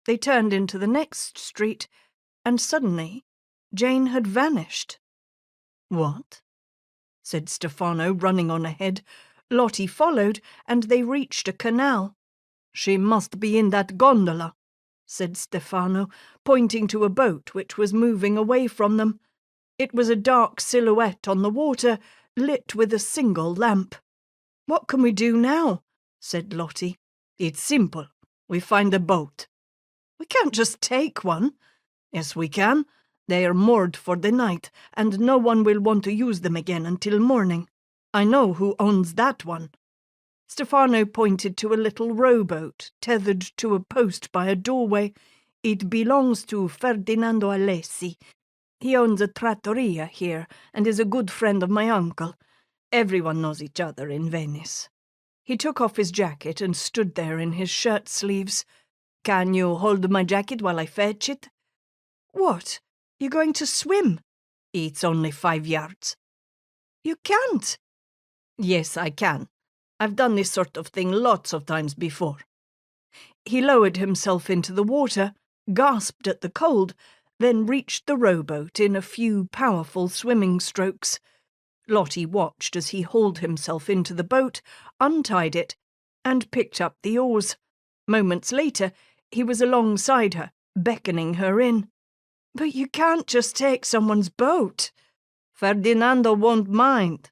They turned into the next street, and suddenly Jane had vanished. "What?" said Stefano, running on ahead. Lottie followed, and they reached a canal. "She must be in that gondola," said Stefano, pointing to a boat which was moving away from them. It was a dark silhouette on the water, lit with a single lamp. "What can we do now?" said Lottie. "It's simple. We find a boat." "We can't just take one." "Yes, we can. They are moored for the night, and no one will want to use them again until morning. I know who owns that one." Stefano pointed to a little rowboat tethered to a post by a doorway. "It belongs to Ferdinando Alessi. He owns a trattoria here and is a good friend of my uncle. Everyone knows each other in Venice." He took off his jacket and stood there in his shirt sleeves. "Can you hold my jacket while I fetch it?" "What? You're going to swim?" "It's only 5 yards." "You can't." "Yes, I can. I've done this sort of thing lots of times before." He lowered himself into the water, gasped at the cold, then reached the rowboat in a few powerful swimming strokes. Lottie watched as he hauled himself into the boat, untied it, and picked up the oars. Moments later, he was alongside her, beckoning her in. "But you can't just take someone's boat." "Ferdinando won't mind."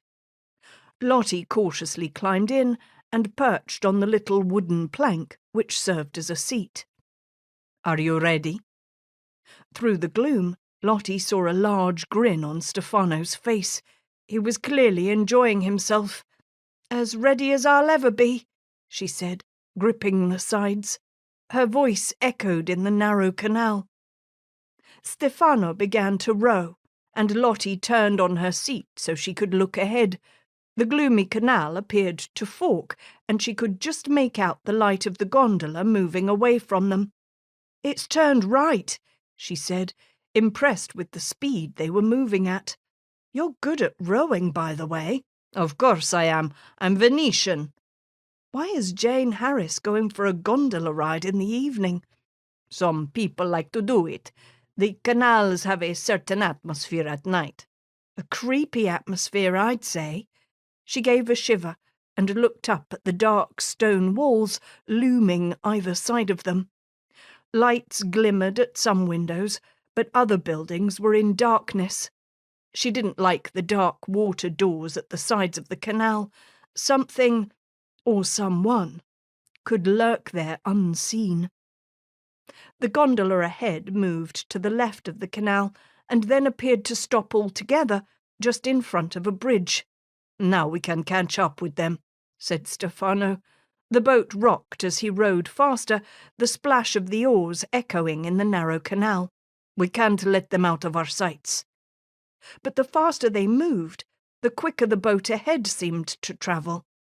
Lottie cautiously climbed in and perched on the little wooden plank which served as a seat. "Are you ready?" Through the gloom, Lottie saw a large grin on Stefano's face. He was clearly enjoying himself. "As ready as I'll ever be," she said, gripping the sides. Her voice echoed in the narrow canal. Stefano began to row, and Lottie turned on her seat so she could look ahead. The gloomy canal appeared to fork, and she could just make out the light of the gondola moving away from them. "It's turned right," she said, impressed with the speed they were moving at. "You're good at rowing, by the way." "Of course I am. I'm Venetian." "Why is Jane Harris going for a gondola ride in the evening?" "Some people like to do it. The canals have a certain atmosphere at night." "A creepy atmosphere, I'd say." She gave a shiver and looked up at the dark stone walls looming either side of them. Lights glimmered at some windows, but other buildings were in darkness. She didn't like the dark water doors at the sides of the canal. Something, or someone, could lurk there unseen. The gondola ahead moved to the left of the canal and then appeared to stop altogether just in front of a bridge. "Now we can catch up with them," said Stefano. The boat rocked as he rowed faster, the splash of the oars echoing in the narrow canal. "We can't let them out of our sights." But the faster they moved, the quicker the boat ahead seemed to travel.